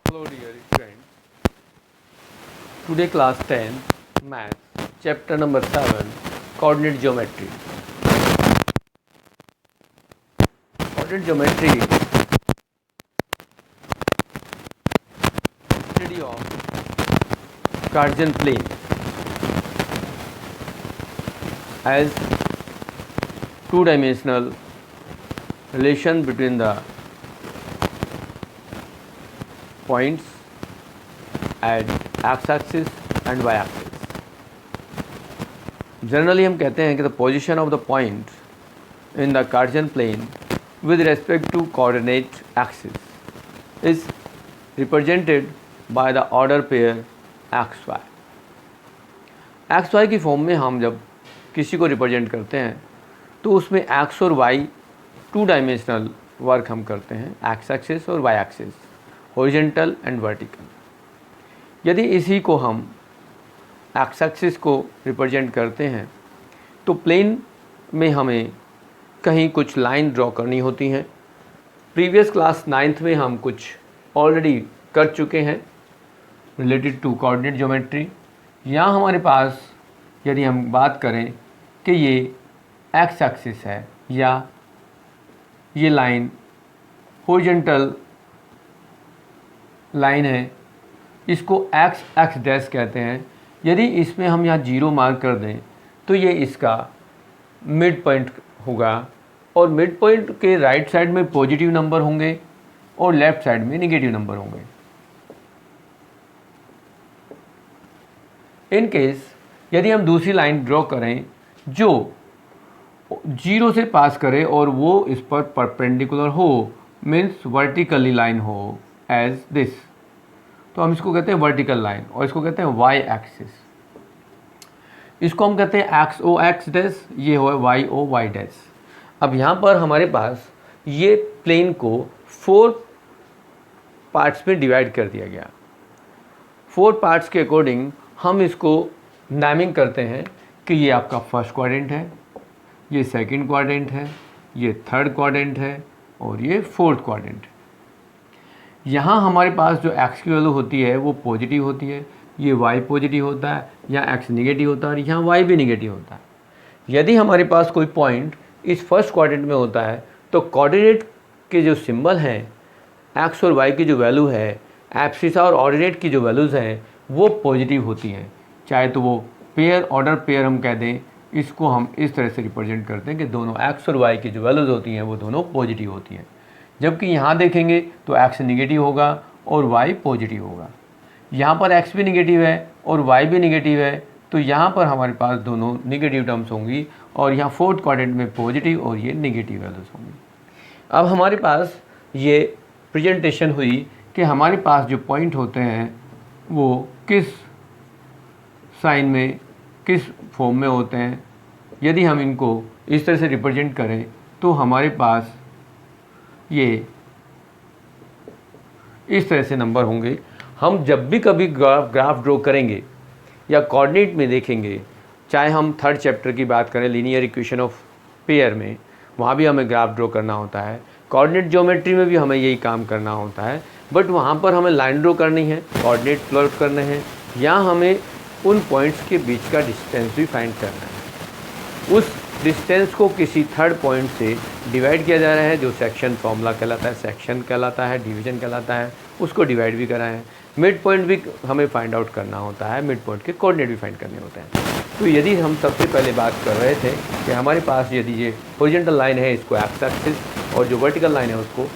Hello dear friends. Today class 10 Maths chapter number 7 Coordinate Geometry. Coordinate Geometry study of Cartesian plane as two-dimensional relation between the points at x-axis and y-axis. Generally हम कहते हैं कि the position of the point in the Cartesian plane with respect to coordinate axis is represented by the order pair x y. x y की form में हम जब किसी को रिप्रेजेंट करते हैं तो उसमें x और y टू डायमेंशनल वर्क हम करते हैं, एक्स एक्सिस और Y axis, horizontal and vertical. यदि इसी को हम एक्स एक्सिस को रिप्रेजेंट करते हैं तो प्लेन में हमें कहीं कुछ लाइन ड्रॉ करनी होती हैं। प्रीवियस क्लास 9th में हम कुछ ऑलरेडी कर चुके हैं रिलेटेड टू कोऑर्डिनेट ज्योमेट्री। यहाँ हमारे पास यदि हम बात करें कि ये एक्स एक्सिस है या ये लाइन हॉरिजॉन्टल लाइन है, इसको एक्स एक्स डैश कहते हैं। यदि इसमें हम यहाँ 0 मार्क कर दें तो ये इसका मिड पॉइंट होगा और मिड पॉइंट के राइट साइड में पॉजिटिव नंबर होंगे और लेफ्ट साइड में नेगेटिव नंबर होंगे। इन केस यदि हम दूसरी लाइन ड्रॉ करें जो 0 से पास करे और वो इस पर परपेंडिकुलर हो, मीन्स वर्टिकली लाइन हो एज दिस, तो हम इसको कहते हैं वर्टिकल लाइन और इसको कहते हैं वाई एक्सिस। इसको हम कहते हैं एक्स ओ एक्स डैश, ये हो वाई ओ वाई डैश। अब यहाँ पर हमारे पास ये प्लेन को 4 पार्ट्स में डिवाइड कर दिया गया। 4 पार्ट्स के अकॉर्डिंग हम इसको नेमिंग करते हैं कि ये आपका फर्स्ट क्वाड्रेंट है, ये सेकंड क्वाड्रेंट है, ये थर्ड क्वाड्रेंट है और ये फोर्थ क्वाड्रेंट है। यहाँ हमारे पास जो x की वैल्यू होती है वो पॉजिटिव होती है, ये y पॉजिटिव होता है, यहाँ x नेगेटिव होता है और यहाँ y भी नेगेटिव होता है। यदि हमारे पास कोई पॉइंट इस फर्स्ट क्वाड्रेंट में होता है तो कोऑर्डिनेट के जो सिंबल हैं x और y की जो वैल्यू है, एब्सिसा और ऑर्डिनेट की जो वैल्यूज़ हैं वो पॉजिटिव होती हैं। चाहे तो वो पेयर ऑर्डर पेयर हम कह दें, इसको हम इस तरह से रिप्रेजेंट करते हैं कि दोनों x और y की जो वैल्यूज़ होती हैं वो दोनों पॉजिटिव होती हैं। जबकि यहाँ देखेंगे तो x नेगेटिव होगा और y पॉजिटिव होगा। यहाँ पर x भी नेगेटिव है और y भी नेगेटिव है, तो यहाँ पर हमारे पास दोनों नेगेटिव टर्म्स होंगी और यहाँ फोर्थ क्वाड्रेंट में पॉजिटिव और ये नेगेटिव वैल्यूज़ होंगी। अब हमारे पास ये प्रेजेंटेशन हुई कि हमारे पास जो पॉइंट होते हैं वो किस साइन में, किस फॉर्म में होते हैं। यदि हम इनको इस तरह से रिप्रेजेंट करें तो हमारे पास ये इस तरह से नंबर होंगे। हम जब भी कभी ग्राफ ड्रॉ करेंगे या कोऑर्डिनेट में देखेंगे, चाहे हम थर्ड चैप्टर की बात करें लीनियर इक्वेशन ऑफ पेयर में, वहाँ भी हमें ग्राफ ड्रॉ करना होता है। कोऑर्डिनेट ज्योमेट्री में भी हमें यही काम करना होता है, बट वहाँ पर हमें लाइन ड्रॉ करनी है, कोऑर्डिनेट प्लॉट करने हैं, या हमें उन पॉइंट्स के बीच का डिस्टेंस भी फाइंड करना है। उस डिस्टेंस को किसी थर्ड पॉइंट से डिवाइड किया जा रहा है जो सेक्शन फॉर्मूला कहलाता है, सेक्शन कहलाता है, डिवीजन कहलाता है, उसको डिवाइड भी करा है। मिड पॉइंट भी हमें फाइंड आउट करना होता है, मिड पॉइंट के कोऑर्डिनेट भी फाइंड करने होते हैं। तो यदि हम सबसे पहले बात कर रहे थे कि हमारे पास यदि ये हॉरिजॉन्टल लाइन है इसको एक्स एक्सिस और जो वर्टिकल लाइन है उसको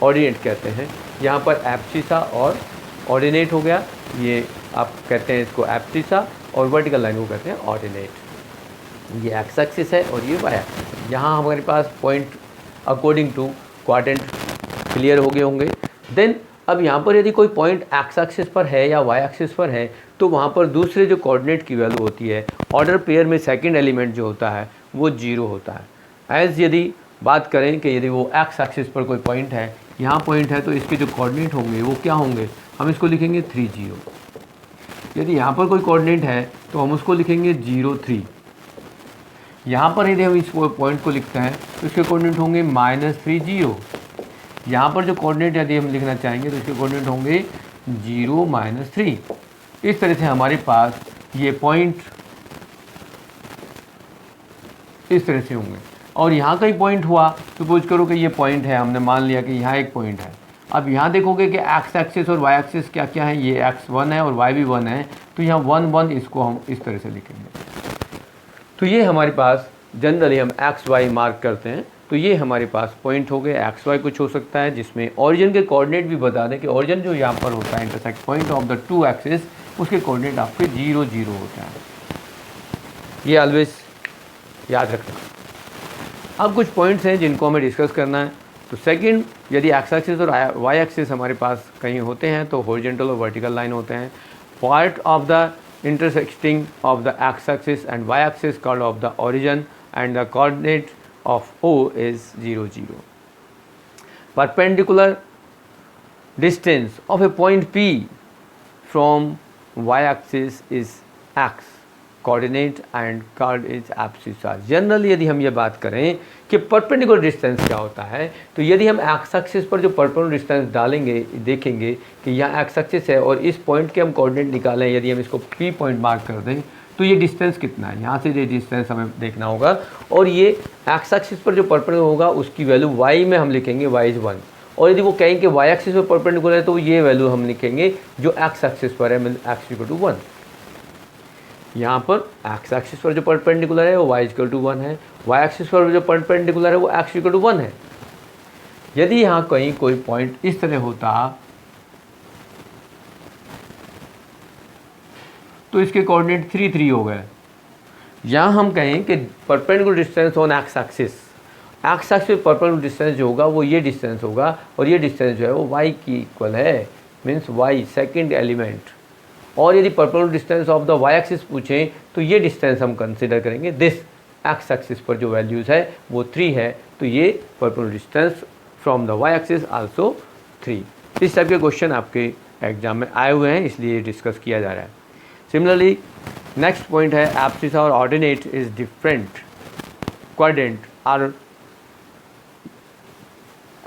ऑर्डिनेट कहते हैं। यहाँ पर एब्सिसा और ऑर्डिनेट हो गया, ये आप कहते हैं इसको एब्सिसा और वर्टिकल लाइन को कहते हैं ऑर्डिनेट। ये एक्स एक्सिस है और ये वाई एक्सिस है। यहाँ हमारे पास point according to quadrant clear हो गए होंगे। देन अब यहाँ पर यदि कोई पॉइंट एक्स एक्सिस पर है या वाई एक्सिस पर है तो वहाँ पर दूसरे जो कोऑर्डिनेट की वैल्यू होती है, ऑर्डर पेयर में सेकंड एलिमेंट जो होता है वो 0 होता है। एज यदि बात करें कि यदि वो एक्स एक्सिस पर कोई पॉइंट है, यहाँ पॉइंट है, तो इसके जो कोऑर्डिनेट होंगे वो क्या होंगे, हम इसको लिखेंगे 3 0। यदि यहाँ पर कोई कोऑर्डिनेट है तो हम उसको लिखेंगे 0 3। यहाँ पर यदि हम इस पॉइंट को लिखते हैं तो इसके कोऑर्डिनेट होंगे -3 0। यहाँ पर जो कोऑर्डिनेट यदि हम लिखना चाहेंगे तो इसके कोऑर्डिनेट होंगे 0 -3। इस तरह से हमारे पास ये पॉइंट इस तरह से होंगे। और यहाँ कहीं पॉइंट हुआ, सपोज करो कि ये पॉइंट है, हमने मान लिया कि यहाँ एक पॉइंट है। अब यहाँ देखोगे कि एक्स एक्सिस और वाई एक्सिस क्या क्या है, ये एक्स 1 है और वाई भी 1 है, तो यहाँ 1 1 इसको हम इस तरह से लिखेंगे। तो ये हमारे पास जनरली हम एक्स वाई मार्क करते हैं, तो ये हमारे पास पॉइंट हो गए। एक्स वाई कुछ हो सकता है जिसमें ओरिजिन के कोऑर्डिनेट भी बता दें कि ओरिजिन जो यहाँ पर होता है intersect point of the two axis, उसके कोऑर्डिनेट आपके 0 0 होता है। ये ऑलवेज याद रखना। अब कुछ पॉइंट्स हैं जिनको हमें डिस्कस करना है। तो सेकंड, यदि एक्स एक्सिस और वाई एक्सिस हमारे पास कहीं होते हैं तो हॉरिजॉन्टल और वर्टिकल लाइन होते हैं। Part of the intersecting of the X axis and Y axis called of the origin and the coordinate of O is 0 0. Perpendicular distance of a point P from y-axis is x. Coordinate and chord is abscissa. Generally यदि हम ये बात करें कि perpendicular distance क्या होता है, तो यदि हम एक्स एक्सिस पर जो परपेंडिकुलर डिस्टेंस डालेंगे, देखेंगे कि यहाँ एक्स एक्सिस है और इस पॉइंट के हम कोऑर्डिनेट निकालें, यदि हम इसको P पॉइंट मार्क कर दें तो ये डिस्टेंस कितना है, यहाँ से ये डिस्टेंस हमें देखना होगा। और ये एक्स एक्सिस पर जो परपेंडिकुलर होगा उसकी वैल्यू वाई में हम लिखेंगे y इज 1। और यदि वो कहें कि वाई एक्सिस पर परपेंडिकुलर है तो ये वैल्यू हम लिखेंगे जो एक्स एक्सिस पर है, मीन एक्स इक्वल टू 1। यहाँ पर एक्स एक्सिस पर जो परपेंडिकुलर है वो y इक्वल टू 1 है, वाई एक्सिस पर जो परपेंडिकुलर है वो x इक्वल टू 1 है। यदि यहाँ कहीं कोई पॉइंट इस तरह होता तो इसके कोऑर्डिनेट 3 3 हो गए। यहाँ हम कहें कि perpendicular distance on x axis perpendicular distance जो होगा वो ये डिस्टेंस होगा और ये डिस्टेंस जो है वो y की इक्वल है, मीन्स y सेकंड एलिमेंट। और यदि perpendicular distance of the y axis पूछें तो ये डिस्टेंस हम कंसिडर करेंगे, दिस एक्स एक्सिस पर जो वैल्यूज़ है वो 3 है, तो ये perpendicular distance from the y axis also 3। इस टाइप के क्वेश्चन आपके एग्जाम में आए हुए हैं, इसलिए डिस्कस किया जा रहा है। सिमिलरली नेक्स्ट पॉइंट है एब्सिसा और ordinate is different quadrant are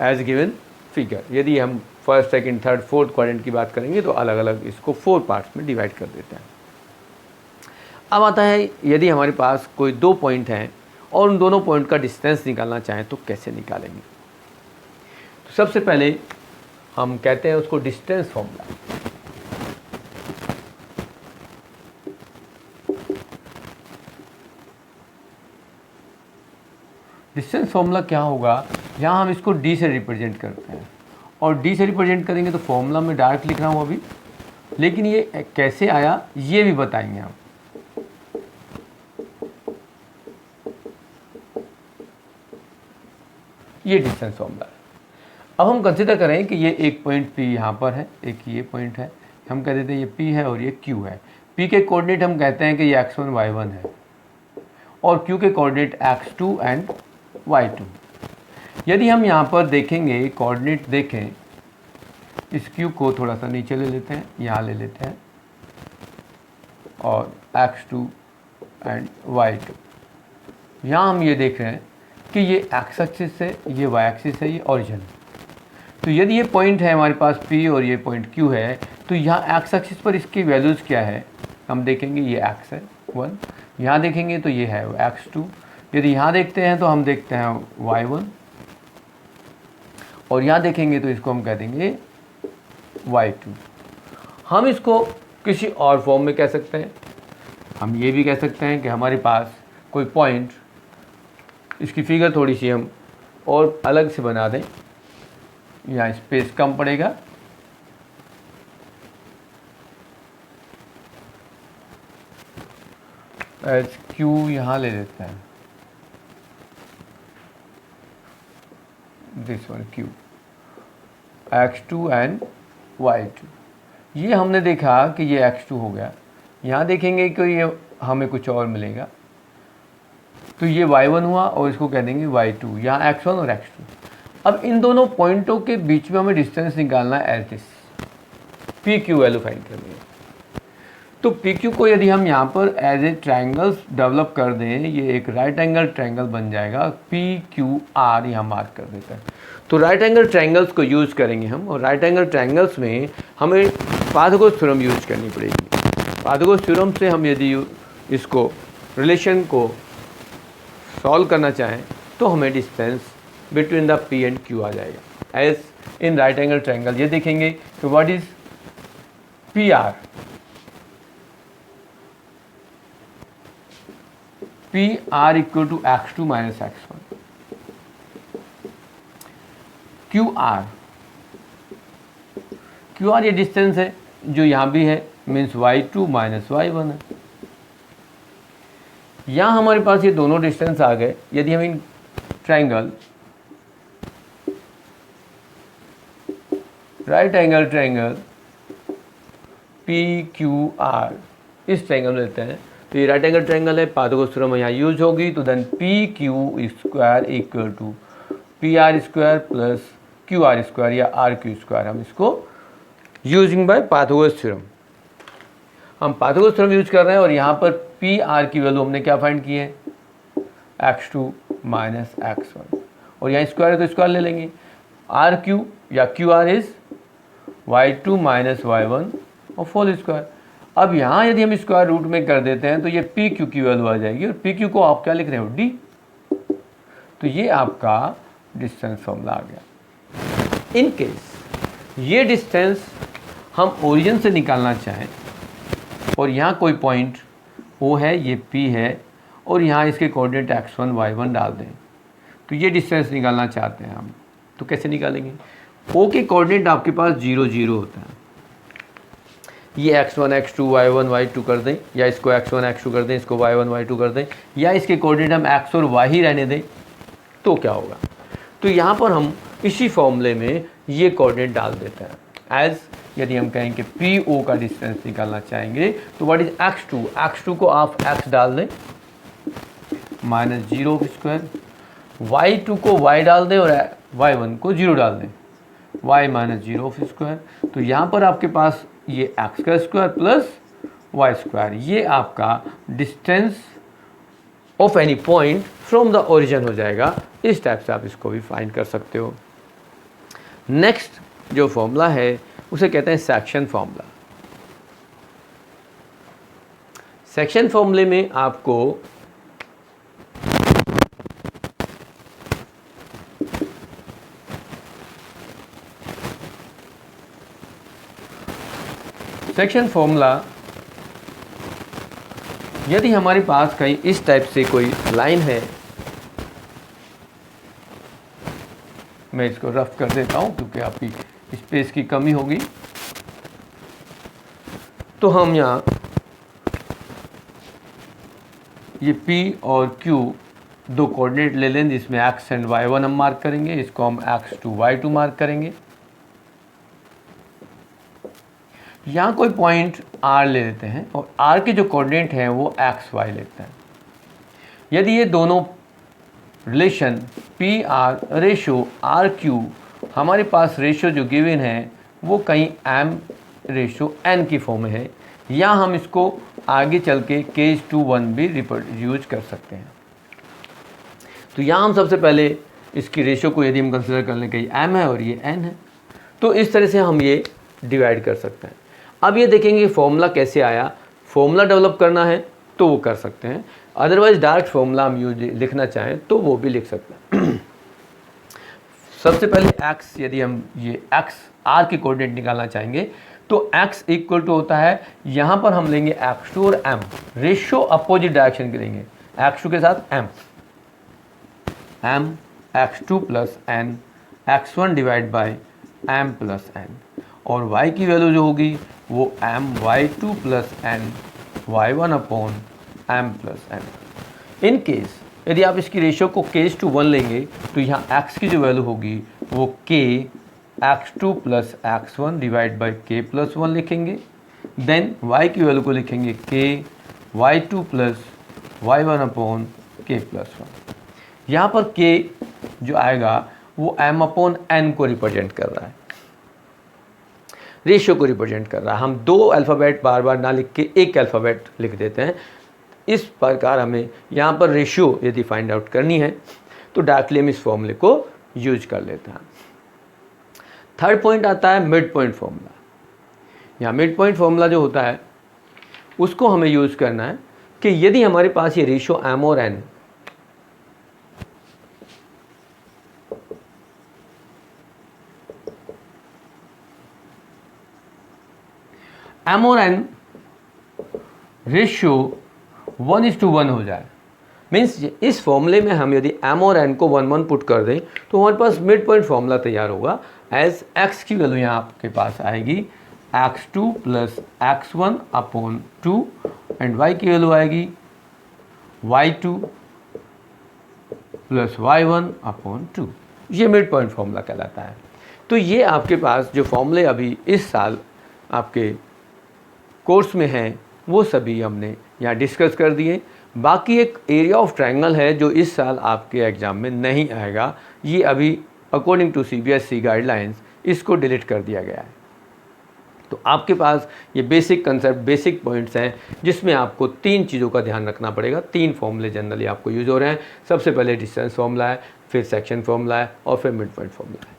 as given figure. यदि हम first second third fourth quadrant की बात करेंगे तो अलग अलग इसको 4 पार्ट्स में डिवाइड कर देते हैं। अब आता है यदि हमारे पास कोई 2 पॉइंट हैं और उन दोनों पॉइंट का डिस्टेंस निकालना चाहें तो कैसे निकालेंगे। तो सबसे पहले हम कहते हैं उसको डिस्टेंस फॉर्मूला। डिस्टेंस फॉर्मूला क्या होगा, यहाँ हम इसको d से रिप्रेजेंट करते हैं और d से रिप्रेजेंट करेंगे तो फॉर्मूला में डायरेक्ट लिख रहा हूँ अभी, लेकिन ये कैसे आया ये भी बताएंगे हम। ये डिस्टेंस फॉर्मूला है। अब हम कंसिडर करें कि ये एक पॉइंट P यहाँ पर है, एक ये पॉइंट है, हम कह देते हैं ये P है और ये Q है। P के कोऑर्डिनेट हम कहते हैं कि ये x1 y1 है और Q के कोऑर्डिनेट x2 एंड y2। यदि हम यहाँ पर देखेंगे कोऑर्डिनेट देखें, इस Q को थोड़ा सा नीचे ले लेते हैं, यहाँ ले लेते हैं और x2 एंड y2। यहाँ हम ये देख रहे हैं कि ये x एक्सिस है, ये y एक्सिस है, ये ओरिजिन। तो यदि ये पॉइंट है हमारे पास P और ये पॉइंट Q है तो यहाँ x एक्सिस पर इसकी वैल्यूज़ क्या है हम देखेंगे, ये x है 1, यहाँ देखेंगे तो ये है x2, यदि यहाँ देखते हैं तो हम देखते हैं y1 और यहाँ देखेंगे तो इसको हम कह देंगे y2। हम इसको किसी और फॉर्म में कह सकते हैं, हम ये भी कह सकते हैं कि हमारे पास कोई पॉइंट, इसकी फिगर थोड़ी सी हम और अलग से बना दें, यहाँ स्पेस कम पड़ेगा, एच क्यू यहाँ ले लेते हैं, this one Q, x2 and y2। ये हमने देखा कि ये x2 हो गया, यहाँ देखेंगे कि ये हमें कुछ और मिलेगा तो ये y1 हुआ और इसको कह देंगे y2, यहाँ x1 और x2। अब इन दोनों पॉइंटों के बीच में हमें डिस्टेंस निकालना है as this, P Q value find करनी है। तो पी क्यू को यदि हम यहाँ पर एज ए ट्रायंगल्स डेवलप कर दें, ये एक राइट एंगल ट्रायंगल बन जाएगा, पी क्यू आर यहाँ मार्क कर देता है। तो राइट एंगल ट्रायंगल्स को यूज़ करेंगे हम, और राइट एंगल ट्रायंगल्स में हमें पाइथागोरस थ्योरम यूज़ करनी पड़ेगी। पाइथागोरस थ्योरम से हम यदि इसको रिलेशन को सॉल्व करना चाहें तो हमें distance between the P and Q आ जाएगा as in right angle triangle. ये देखेंगे कि what is P R, P R equal to x2 minus x1, Q R ये डिस्टेंस है जो यहाँ भी है, मीन्स y2 माइनस y1 है। यहाँ हमारे पास ये दोनों डिस्टेंस आ गए। यदि हम इन triangle right angle triangle P Q R इस ट्रायंगल में लेते हैं, तो ये राइट एंगल ट्रायंगल है, पाइथागोरस थ्योरम यहाँ यूज होगी, तो then P Q square equal to P R square plus Q R square या आर क्यू स्क्वायर। हम इसको यूजिंग बाय पाइथागोरस थ्योरम, हम पाइथागोरस थ्योरम यूज कर रहे हैं, और यहाँ पर पी आर की वैल्यू हमने क्या फाइंड की है, x2 माइनस x1, और यहाँ स्क्वायर है तो स्क्वायर ले लेंगे। आर क्यू या Q R is y2 minus y1 और होल स्क्वायर। अब यहाँ यदि हम स्क्वायर रूट में कर देते हैं तो ये पी क्यू की वैल्यू आ जाएगी, और पी क्यू को आप क्या लिख रहे हो, डी। तो ये आपका डिस्टेंस फॉर्मूला आ गया। इन केस ये डिस्टेंस हम ओरिजिन से निकालना चाहें, और यहाँ कोई पॉइंट ओ है, ये पी है, और यहाँ इसके कोऑर्डिनेट x1 y1 डाल दें, तो ये डिस्टेंस निकालना चाहते हैं हम, तो कैसे निकालेंगे। ओ के कोऑर्डिनेट आपके पास 0 0 होता है, ये x1 x2 y1 y2 कर दें, या इसको x1 x2 कर दें, इसको y1 y2 कर दें, या इसके कोऑर्डिनेट हम x और y ही रहने दें, तो क्या होगा। तो यहाँ पर हम इसी फॉर्मूले में ये कोऑर्डिनेट डाल देते हैं एज, यदि हम कहें कि पी ओ का डिस्टेंस निकालना चाहेंगे तो व्हाट इज x2 को आप x डाल दें माइनस 0 स्क्वायर, y2 को y डाल दें और y1 को 0 डाल दें, y माइनस 0 स्क्वायर। तो यहाँ पर आपके पास ये x का स्क्वायर प्लस y स्क्वायर, ये आपका distance of any point from the origin हो जाएगा। इस टाइप से आप इसको भी फाइंड कर सकते हो। नेक्स्ट जो फॉर्मूला है उसे कहते हैं सेक्शन फॉर्मूला। सेक्शन फॉर्मूले में आपको सेक्शन फॉर्मूला, यदि हमारे पास कहीं इस टाइप से कोई लाइन है, मैं इसको रफ कर देता हूं क्योंकि आपकी स्पेस की कमी होगी, तो हम यहाँ ये P और Q दो कोऑर्डिनेट ले लें जिसमें x एंड y1 हम मार्क करेंगे, इसको हम x2 y2 मार्क करेंगे। यहाँ कोई पॉइंट R ले लेते हैं और R के जो कोऑर्डिनेट हैं वो x y लेते हैं। यदि ये दोनों relation P R ratio R Q, हमारे पास रेशो जो गिवन है वो कहीं m रेशो n की फॉर्म में है, या हम इसको आगे चल के k/1 भी यूज कर सकते हैं। तो यहाँ हम सबसे पहले इसकी रेशो को यदि हम कंसिडर कर लें कि m है और ये n है, तो इस तरह से हम ये डिवाइड कर सकते हैं। अब ये देखेंगे फॉर्मूला कैसे आया। फॉर्मूला डेवलप करना है तो वो कर सकते हैं, अदरवाइज डायरेक्ट फॉर्मूला हम यूज लिखना चाहें तो वो भी लिख सकते हैं। सबसे पहले x, यदि हम ये x r के कोऑर्डिनेट निकालना चाहेंगे तो x इक्वल टू होता है, यहाँ पर हम लेंगे x2 और m, रेशो अपोजिट डायरेक्शन के लेंगे, x2 के साथ m x2 plus n x1 divide by m plus n, और y की वैल्यू जो होगी वो m y2 plus n y1 upon m plus n। In case यदि आप इसकी रेशियो को k/1 लेंगे तो यहाँ x की जो वैल्यू होगी वो k x2 plus x1 divide by k plus 1 लिखेंगे। देन y की वैल्यू को लिखेंगे k y2 plus y1 upon k plus 1। यहाँ पर k जो आएगा वो m अपॉन n को रिप्रेजेंट कर रहा है। रेशियो को रिप्रेजेंट कर रहा है। हम 2 अल्फ़ाबेट बार बार ना लिख के एक अल्फ़ाबेट लिख देते हैं। इस प्रकार हमें यहाँ पर रेशियो यदि फाइंड आउट करनी है तो डायरेक्टली हम इस फॉर्मूले को यूज कर लेते हैं। थर्ड पॉइंट आता है मिड पॉइंट फॉर्मूला। यहाँ मिड पॉइंट फॉर्मूला जो होता है उसको हमें यूज़ करना है कि यदि हमारे पास ये रेशियो m और n रेशियो 1:1 हो जाए, मीन्स इस फॉर्मूले में हम यदि m और n को 1:1 पुट कर दें तो हमारे पास मिड पॉइंट फॉर्मूला तैयार होगा। एज x की वैल्यू यहाँ आपके पास आएगी x2 + x1/2 एंड y की वैल्यू आएगी y2 + y1/2। ये मिड पॉइंट फॉर्मूला कहलाता है। तो ये आपके पास जो फॉर्मूले अभी इस साल आपके कोर्स में हैं वो सभी हमने यहाँ डिस्कस कर दिए। बाकी एक एरिया ऑफ ट्रायंगल है जो इस साल आपके एग्ज़ाम में नहीं आएगा। ये अभी अकॉर्डिंग टू CBSE गाइडलाइंस इसको डिलीट कर दिया गया है। तो आपके पास ये बेसिक कंसेप्ट, बेसिक पॉइंट्स हैं जिसमें आपको 3 चीज़ों का ध्यान रखना पड़ेगा। 3 फॉर्मूले जनरली आपको यूज हो रहे हैं। सबसे पहले डिस्टेंस फॉर्मूला है, फिर सेक्शन फॉर्मूला है और फिर मिड पॉइंट फॉर्मूला है।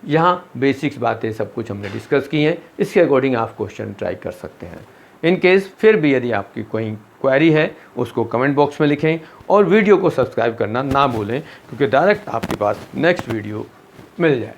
यहाँ बेसिक्स बातें सब कुछ हमने डिस्कस की हैं। इसके अकॉर्डिंग आप क्वेश्चन ट्राई कर सकते हैं। इन केस फिर भी यदि आपकी कोई क्वेरी है उसको कमेंट बॉक्स में लिखें और वीडियो को सब्सक्राइब करना ना भूलें, क्योंकि डायरेक्ट आपके पास नेक्स्ट वीडियो मिल जाए।